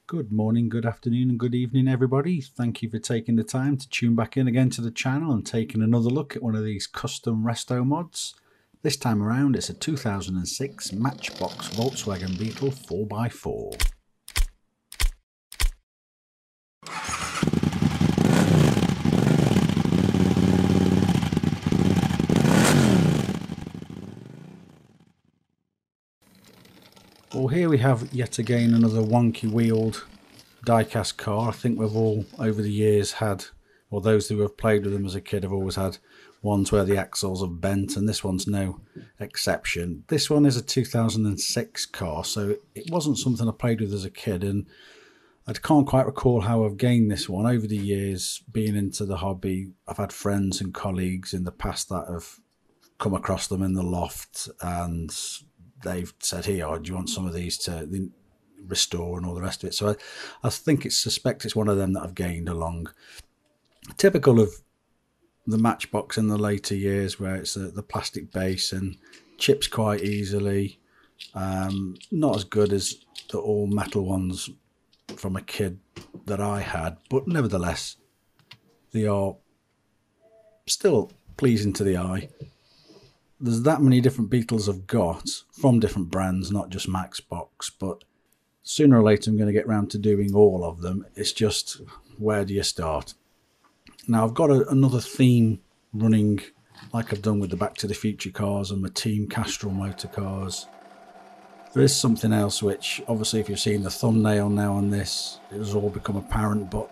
Good morning, good afternoon and good evening everybody. Thank you for taking the time to tune back in again to the channel and taking another look at one of these custom resto mods. This time around it's a 2006 Matchbox Volkswagen Beetle 4x4. Well, here we have yet again another wonky wheeled die-cast car. I think we've all over the years had, or those who have played with them as a kid have always had ones where the axles have bent, and this one's no exception. This one is a 2006 car, so it wasn't something I played with as a kid, and I can't quite recall how I've gained this one. Over the years, being into the hobby, I've had friends and colleagues in the past that have come across them in the loft, and they've said, here, do you want some of these to restore and all the rest of it. So I suspect it's one of them that I've gained along. Typical of the Matchbox in the later years, where it's the plastic base and chips quite easily. Not as good as the all metal ones from a kid that I had, but nevertheless they are still pleasing to the eye. There's that many different Beetles I've got from different brands, not just Matchbox, but sooner or later I'm going to get round to doing all of them. It's just, where do you start? Now I've got another theme running, like I've done with the Back to the Future cars and my Team Castrol motor cars. There is something else which, obviously if you've seen the thumbnail now on this, it has all become apparent, but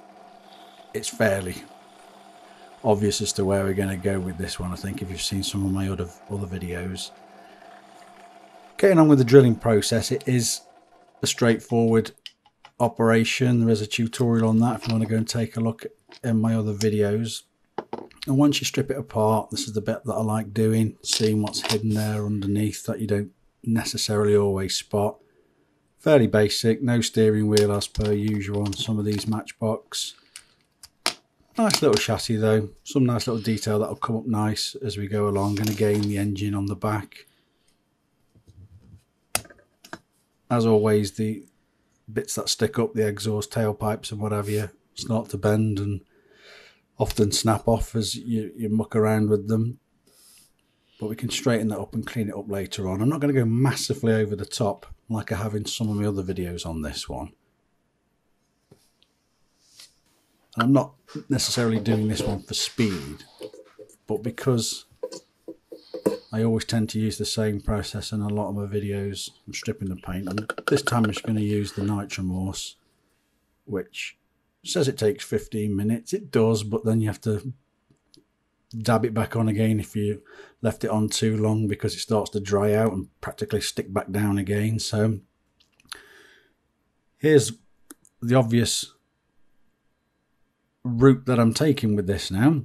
it's fairly obvious as to where we're going to go with this one, I think, if you've seen some of my other videos. Getting on with the drilling process, it is a straightforward operation. There is a tutorial on that if you want to go and take a look in my other videos. And once you strip it apart, this is the bit that I like doing, seeing what's hidden there underneath that you don't necessarily always spot. Fairly basic, no steering wheel as per usual on some of these Matchbox. Nice little chassis though, some nice little detail that'll come up nice as we go along, and again the engine on the back. As always, the bits that stick up, the exhaust tailpipes and what have you, start to bend and often snap off as you muck around with them. But we can straighten that up and clean it up later on. I'm not going to go massively over the top like I have in some of my other videos on this one. And I'm not necessarily doing this one for speed, but because I always tend to use the same process in a lot of my videos, I'm stripping the paint, and this time I'm just going to use the Nitromorse, which says it takes 15 minutes. It does, but then you have to dab it back on again if you left it on too long, because it starts to dry out and practically stick back down again. So here's the obvious route that I'm taking with this now.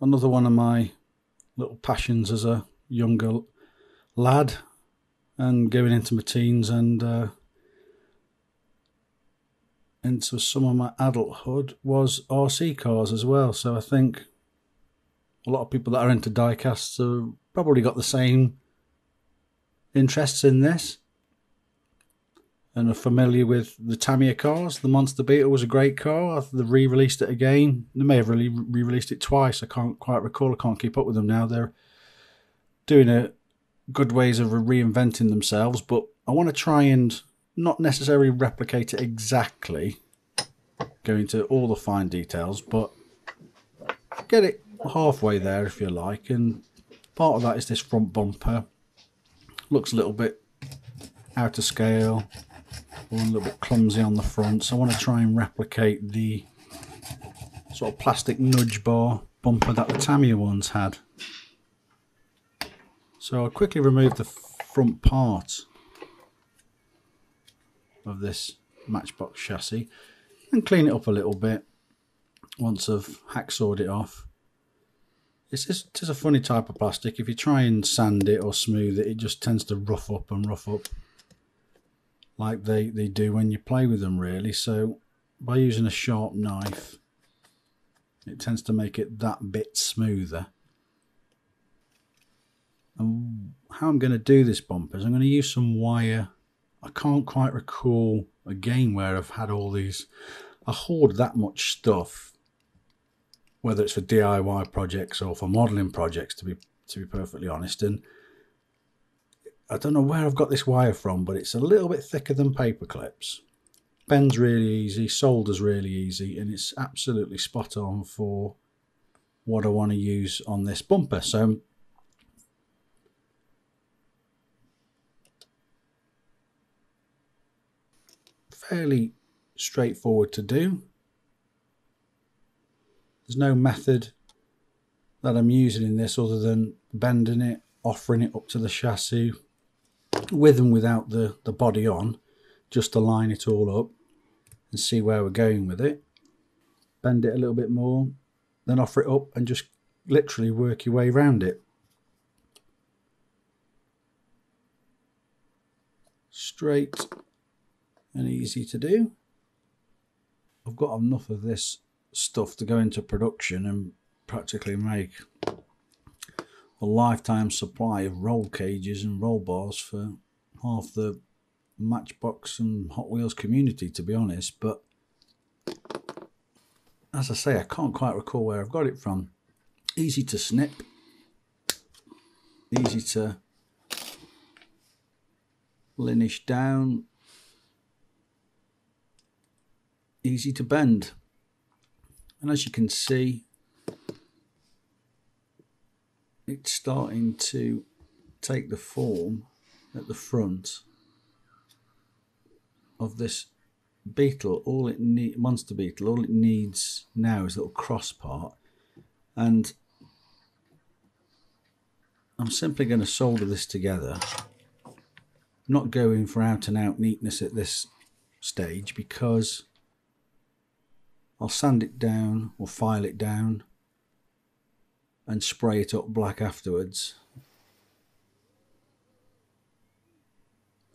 Another one of my little passions as a younger lad and going into my teens and into some of my adulthood was RC cars as well. So I think a lot of people that are into diecasts have probably got the same interests in this and are familiar with the Tamiya cars. The Monster Beetle was a great car. They've re-released it again. They may have re-released it twice. I can't quite recall. I can't keep up with them now. They're doing a good ways of reinventing themselves, but I want to try and not necessarily replicate it exactly, go into all the fine details, but get it halfway there if you like. And part of that is this front bumper. Looks a little bit out of scale, or a little bit clumsy on the front, so I want to try and replicate the sort of plastic nudge bar bumper that the Tamiya ones had. So I'll quickly remove the front part of this Matchbox chassis and clean it up a little bit once I've hacksawed it off. It's a funny type of plastic. If you try and sand it or smooth it, it just tends to rough up like they do when you play with them, really. So by using a sharp knife, it tends to make it that bit smoother. And how I'm going to do this bumper is I'm going to use some wire I can't quite recall a game where I've had all these. I hoard that much stuff, whether it's for DIY projects or for modelling projects, to be perfectly honest. And I don't know where I've got this wire from, but it's a little bit thicker than paper clips. Bends really easy, solders really easy, and it's absolutely spot on for what I want to use on this bumper. So fairly straightforward to do. There's no method that I'm using in this other than bending it, offering it up to the chassis with and without the body on, just to line it all up and see where we're going with it. Bend it a little bit more, then offer it up and just literally work your way around it. Straight and easy to do. I've got enough of this stuff to go into production and practically make a lifetime supply of roll cages and roll bars for half the Matchbox and Hot Wheels community, to be honest. But as I say, I can't quite recall where I've got it from. Easy to snip, easy to linish down, easy to bend. And as you can see, it's starting to take the form at the front of this Beetle. Monster Beetle, all it needs now is a little cross part, and I'm simply going to solder this together. I'm not going for out and out neatness at this stage, because I'll sand it down or file it down and spray it up black afterwards,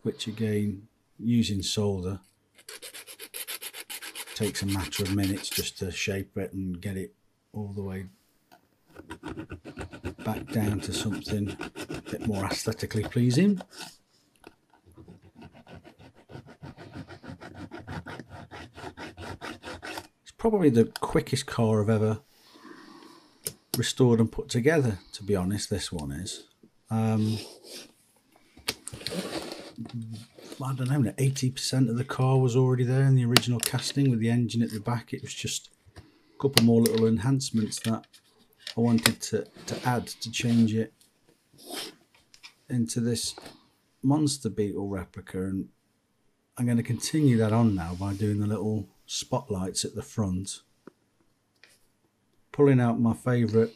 which again, using solder, takes a matter of minutes just to shape it and get it all the way back down to something a bit more aesthetically pleasing. It's probably the quickest car I've ever restored and put together, to be honest. This one is. I don't know, 80% of the car was already there in the original casting with the engine at the back. It was just a couple more little enhancements that I wanted to add to change it into this Monster Beetle replica, and I'm going to continue that on now by doing the little spotlights at the front, pulling out my favourite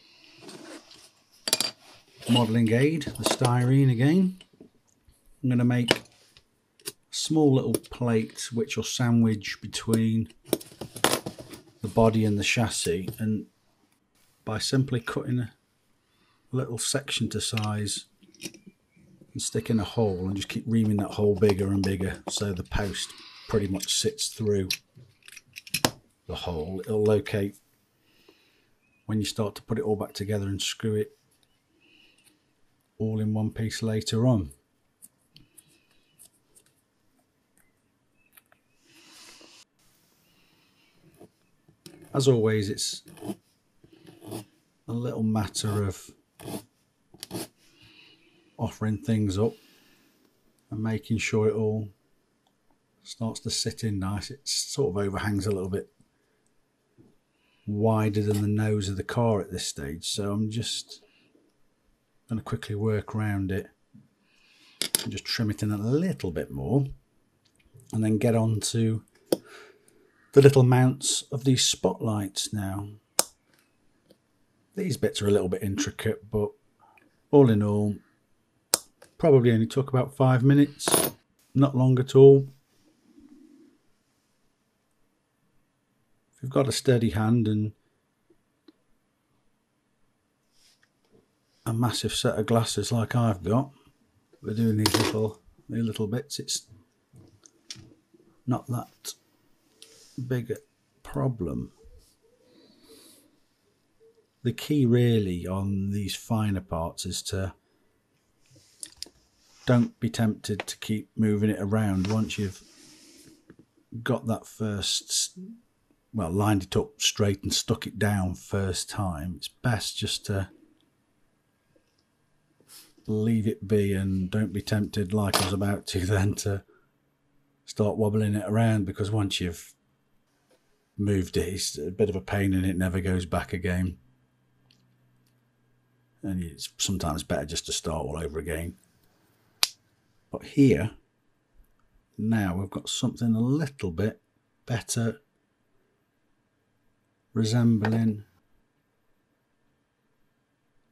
modelling aid, the Styrene again. I'm going to make a small little plate which will sandwich between the body and the chassis, and by simply cutting a little section to size and sticking a hole and just keep reaming that hole bigger and bigger so the post pretty much sits through the hole. It'll locate when you start to put it all back together and screw it all in one piece later on. As always, it's a little matter of offering things up and making sure it all starts to sit in nice. It sort of overhangs a little bit wider than the nose of the car at this stage, so I'm just going to quickly work around it and just trim it in a little bit more, and then get on to the little mounts of these spotlights now. These bits are a little bit intricate, but all in all, probably only took about 5 minutes, not long at all. If you've got a steady hand and a massive set of glasses like I've got, we're doing these little bits, it's not that big a problem. The key really on these finer parts is to don't be tempted to keep moving it around once you've got that first, well, lined it up straight and stuck it down first time. It's best just to leave it be, and don't be tempted, like I was about to then, to start wobbling it around, because once you've moved it, it's a bit of a pain and it never goes back again. And it's sometimes better just to start all over again. But here, now we've got something a little bit better, resembling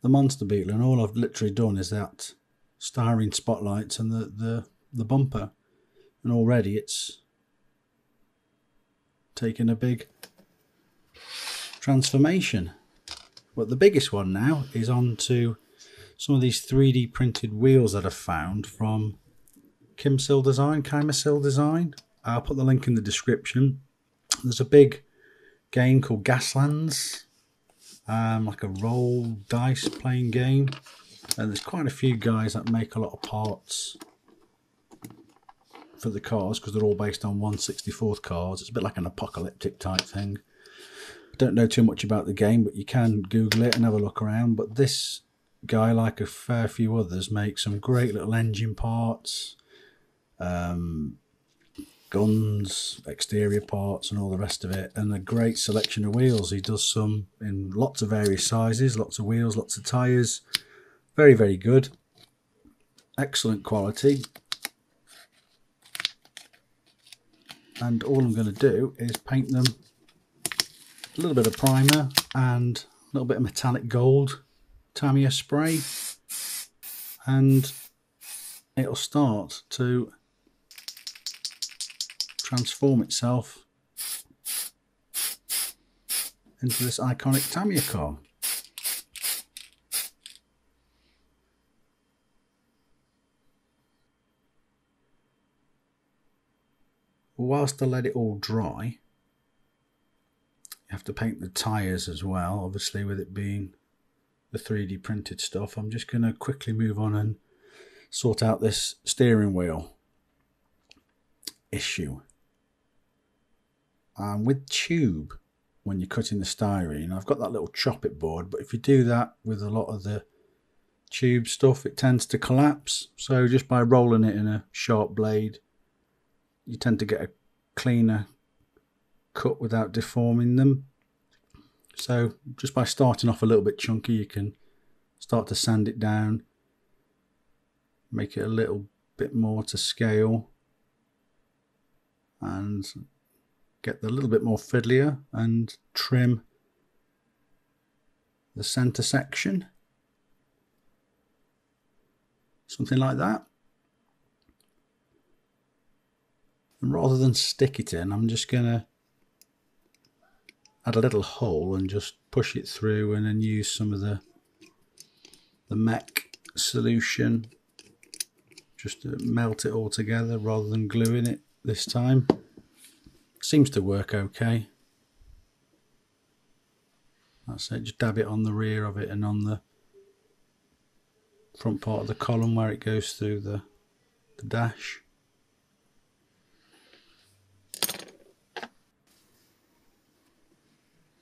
the Monster Beetle, and all I've literally done is that styrene spotlights and the bumper, and already it's taken a big transformation. But the biggest one now is onto some of these 3D printed wheels that I've found from Kyamsil Design. I'll put the link in the description. There's a big game called Gaslands, like a roll dice playing game, and there's quite a few guys that make a lot of parts for the cars, because they're all based on 1/64 cars. It's a bit like an apocalyptic type thing. I don't know too much about the game, but you can Google it and have a look around. But this guy, like a fair few others, makes some great little engine parts, guns, exterior parts and all the rest of it, and a great selection of wheels. He does some in lots of various sizes, lots of wheels, lots of tyres. Very, very good. Excellent quality. And all I'm going to do is paint them a little bit of primer and a little bit of metallic gold Tamiya spray, and it'll start to transform itself into this iconic Tamiya car. Whilst I let it all dry, you have to paint the tyres as well, obviously, with it being the 3D printed stuff. I'm just going to quickly move on and sort out this steering wheel issue. With tube, when you're cutting the styrene, I've got that little chop it board, but if you do that with a lot of the tube stuff, it tends to collapse. So just by rolling it in a sharp blade, you tend to get a cleaner cut without deforming them. So just by starting off a little bit chunky, you can start to sand it down, make it a little bit more to scale, and get a little bit more fiddlier and trim the center section, something like that. And rather than stick it in, I'm just going to add a little hole and just push it through, and then use some of the mech solution just to melt it all together rather than gluing it this time. Seems to work okay. That's it, just dab it on the rear of it and on the front part of the column where it goes through the dash.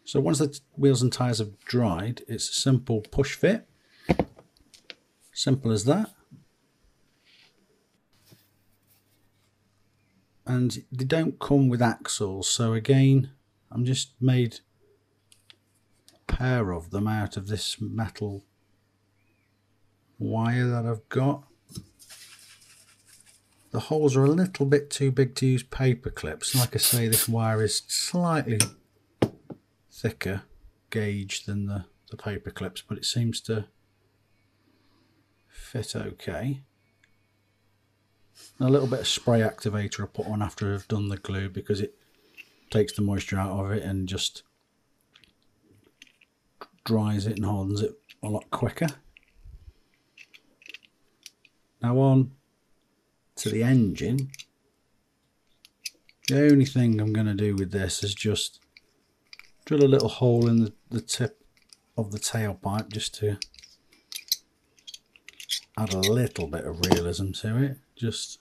So once the wheels and tyres have dried, it's a simple push fit. Simple as that. And they don't come with axles, so again, I'm just made a pair of them out of this metal wire that I've got. The holes are a little bit too big to use paper clips. Like I say, this wire is slightly thicker gauge than the paper clips, but it seems to fit okay. And a little bit of spray activator I put on after I've done the glue, because it takes the moisture out of it and just dries it and hardens it a lot quicker. Now on to the engine. The only thing I'm going to do with this is just drill a little hole in the tip of the tailpipe, just to add a little bit of realism to it, just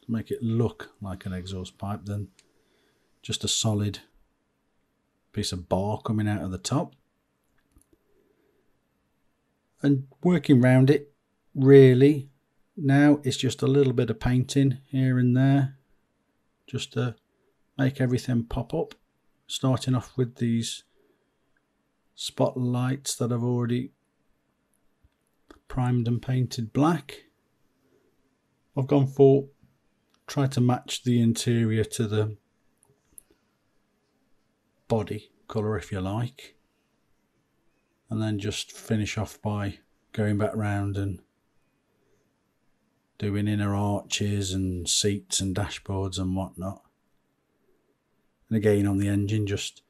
to make it look like an exhaust pipe than just a solid piece of bar coming out of the top. And working around it, really, now it's just a little bit of painting here and there, just to make everything pop up. Starting off with these spotlights that I've already primed and painted black. I've gone for, try to match the interior to the body colour, if you like, and then just finish off by going back round and doing inner arches and seats and dashboards and whatnot. And again on the engine, just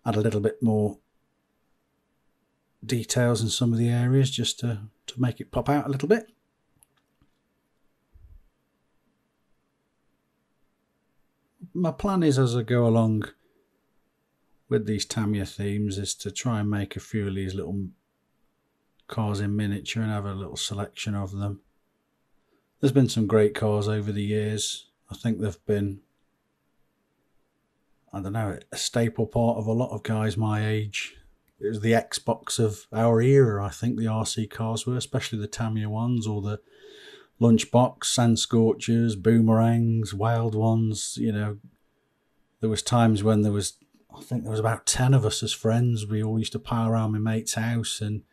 add a little bit more details in some of the areas just to make it pop out a little bit. My plan is, as I go along with these Tamiya themes, is to try and make a few of these little cars in miniature and have a little selection of them. There's been some great cars over the years. I think they've been, I don't know, a staple part of a lot of guys my age. It was the Xbox of our era, I think the RC cars were, especially the Tamiya ones, or the Lunchbox, Sand Scorchers, Boomerangs, Wild Ones. You know, there was times when there was, I think there was about 10 of us as friends. We all used to pile around my mate's house, and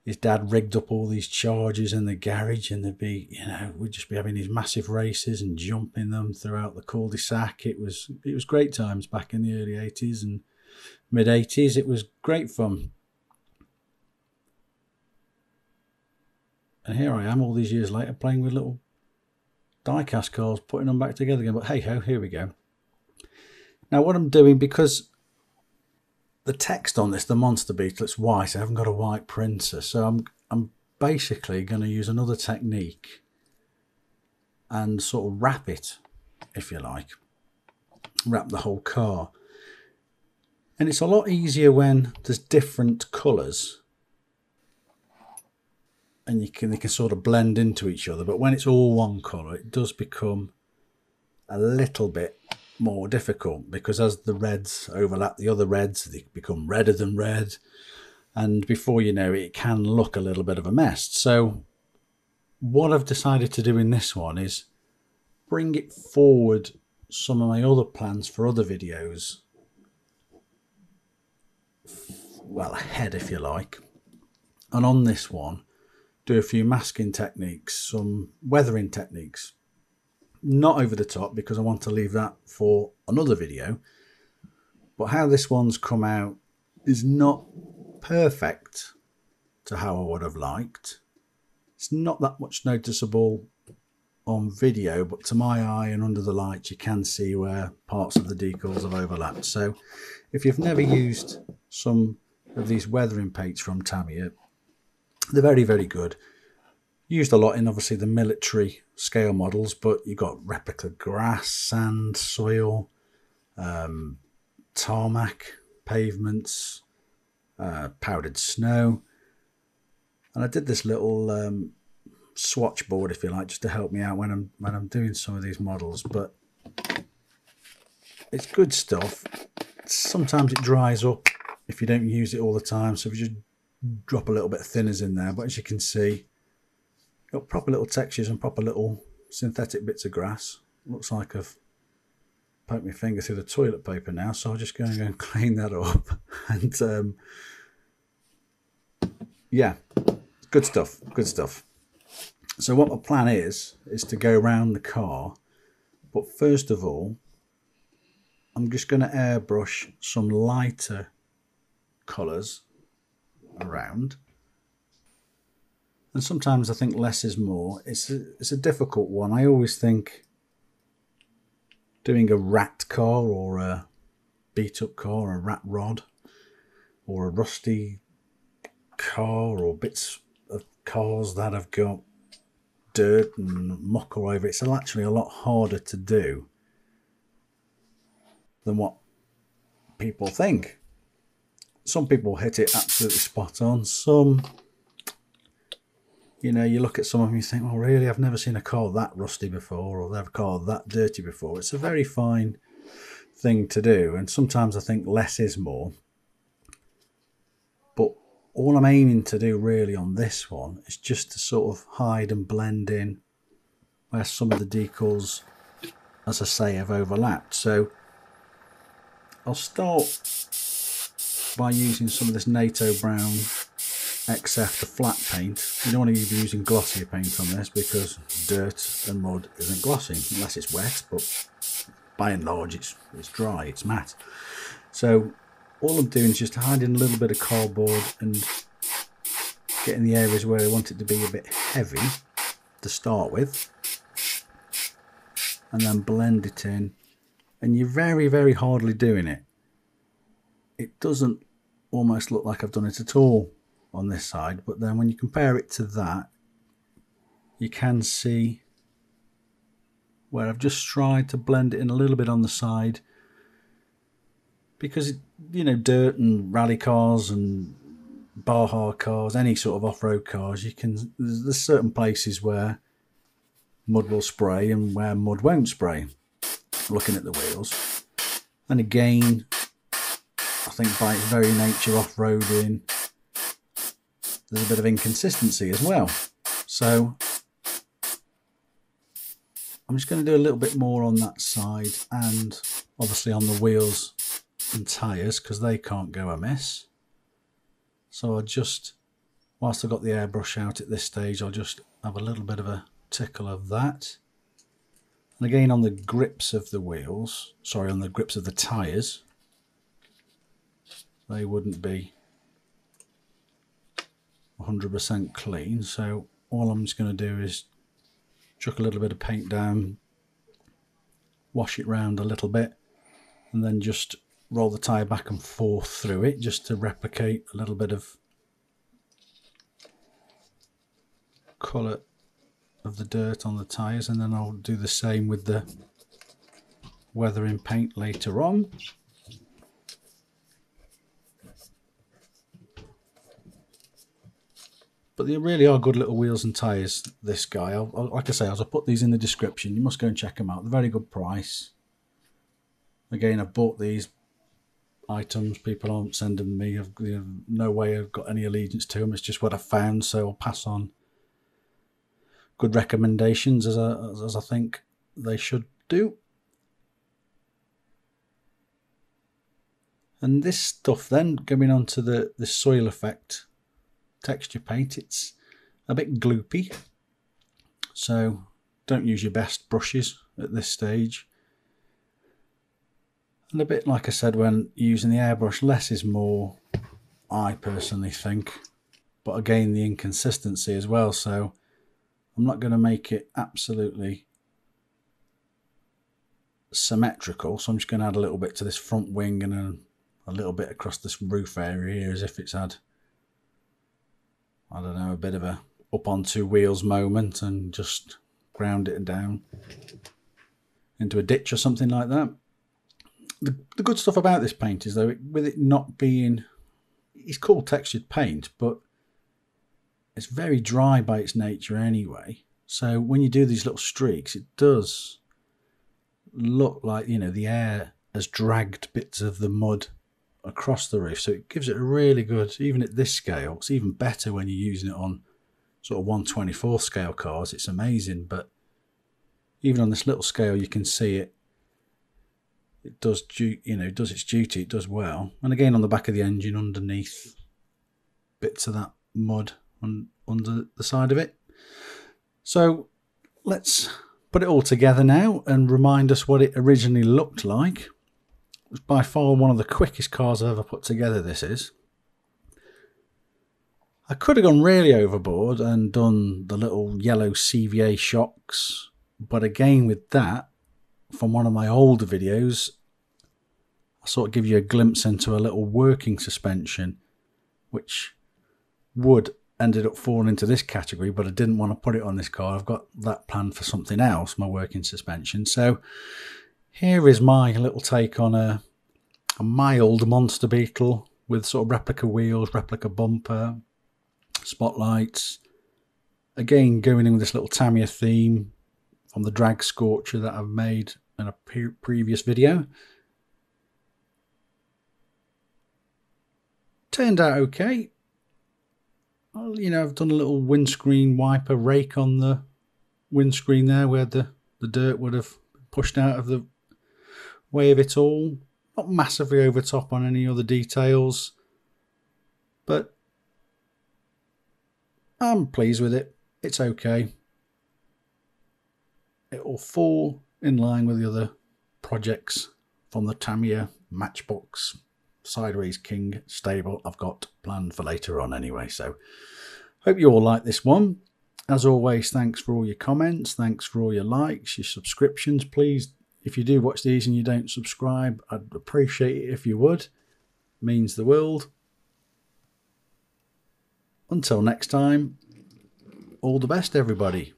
his dad rigged up all these chargers in the garage, and there'd be, you know, we'd just be having these massive races and jumping them throughout the cul-de-sac. It was great times back in the early 80s and mid 80s. It was great fun. And here I am all these years later playing with little die-cast cars, putting them back together again. But hey ho, here we go. Now what I'm doing, because the text on this, the Monster Beetle, it's white. I haven't got a white printer, so I'm basically going to use another technique and sort of wrap it, if you like. Wrap the whole car. And it's a lot easier when there's different colours, and they can sort of blend into each other. But when it's all one colour, it does become a little bit more difficult, because as the reds overlap the other reds, they become redder than red, and before you know it, it can look a little bit of a mess. So what I've decided to do in this one is bring it forward some of my other plans for other videos, well, ahead if you like, and on this one do a few masking techniques, some weathering techniques. Not over the top, because I want to leave that for another video. But how this one's come out is not perfect to how I would have liked. It's not that much noticeable on video, but to my eye and under the lights you can see where parts of the decals have overlapped. So if you've never used some of these weathering paints from Tamiya, they're very, very good. Used a lot in obviously the military scale models, but you've got replica grass, sand, soil, tarmac, pavements, powdered snow. And I did this little swatch board, if you like, just to help me out when I'm doing some of these models. But it's good stuff. Sometimes it dries up if you don't use it all the time, so if you just drop a little bit of thinners in there. But as you can see, got proper little textures and proper little synthetic bits of grass. Looks like I've poked my finger through the toilet paper now, so I'll just go and clean that up. And yeah, good stuff, good stuff. So what my plan is to go around the car, but first of all I'm just going to airbrush some lighter colours around. And sometimes I think less is more. It's a difficult one. I always think doing a rat car or a beat up car, or a rat rod, or a rusty car, or bits of cars that have got dirt and muck all over it, it's actually a lot harder to do than what people think. Some people hit it absolutely spot on. Some you know, you look at some of them and you think, well, really, I've never seen a car that rusty before, or a car that dirty before. It's a very fine thing to do, and sometimes I think less is more. But all I'm aiming to do really on this one is just to sort of hide and blend in where some of the decals, as I say, have overlapped. So I'll start by using some of this NATO Brown XF, the flat paint. You don't want to be using glossier paint on this because dirt and mud isn't glossy unless it's wet, but by and large it's dry, it's matte. So all I'm doing is just hiding a little bit of cardboard and getting the areas where I want it to be a bit heavy to start with, and then blend it in. And you're very, very hardly doing it. It doesn't almost look like I've done it at all on this side, but then when you compare it to that, you can see where I've just tried to blend it in a little bit on the side, because, you know, dirt and rally cars and Baja cars, any sort of off-road cars, there's certain places where mud will spray and where mud won't spray, looking at the wheels. And again, I think by its very nature, off-roading, there's a bit of inconsistency as well. So I'm just going to do a little bit more on that side, and obviously on the wheels and tyres, because they can't go amiss. So I'll just, whilst I've got the airbrush out at this stage, I'll just have a little bit of a tickle of that. And again, on the grips of the wheels, sorry, on the grips of the tyres, they wouldn't be 100% clean. So all I'm just going to do is chuck a little bit of paint down, wash it round a little bit, and then just roll the tyre back and forth through it, just to replicate a little bit of colour of the dirt on the tyres. And then I'll do the same with the weathering paint later on. But they really are good little wheels and tyres, this guy. Like I say, I'll put these in the description. You must go and check them out. They're very good price. Again, I've bought these items. People aren't sending me. No way I've got any allegiance to them. It's just what I found, so I'll pass on good recommendations as I think they should do. And this stuff then, going on to the soil effect texture paint, it's a bit gloopy, so don't use your best brushes at this stage. And a bit like I said, when using the airbrush, less is more, I personally think. But again, the inconsistency as well, so I'm not going to make it absolutely symmetrical, so I'm just going to add a little bit to this front wing and then a little bit across this roof area here, as if it's had, I don't know, a bit of a up on two wheels moment, and just ground it down into a ditch or something like that. The good stuff about this paint is, though, with it not being, it's called textured paint, but it's very dry by its nature anyway. So when you do these little streaks, it does look like, you know, the air has dragged bits of the mud across the roof. So it gives it a really good, even at this scale, it's even better when you're using it on sort of 1/24 scale cars. It's amazing, but even on this little scale, you can see it. It does, you know, does its duty. It does well. And again, on the back of the engine, underneath, bits of that mud under the side of it. So let's put it all together now and remind us what it originally looked like. It was by far one of the quickest cars I've ever put together, this is. I could have gone really overboard and done the little yellow CVA shocks, but again with that, from one of my older videos, I sort of give you a glimpse into a little working suspension, which would ended up falling into this category, but I didn't want to put it on this car. I've got that planned for something else, my working suspension. So here is my little take on a mild Monster Beetle with sort of replica wheels, replica bumper, spotlights, Again, going in with this little Tamiya theme from the drag scorcher that I've made in a previous video. Turned out okay. Well, you know, I've done a little windscreen wiper rake on the windscreen there where the dirt would have pushed out of the way of it all. Not massively over top on any other details, but I'm pleased with it. It's okay. It will fall in line with the other projects from the Tamiya Matchbox Sideways King stable I've got planned for later on anyway. So hope you all like this one. As always, thanks for all your comments, thanks for all your likes, your subscriptions. Please, if you do watch these and you don't subscribe, I'd appreciate it if you would. It means the world. Until next time, all the best everybody.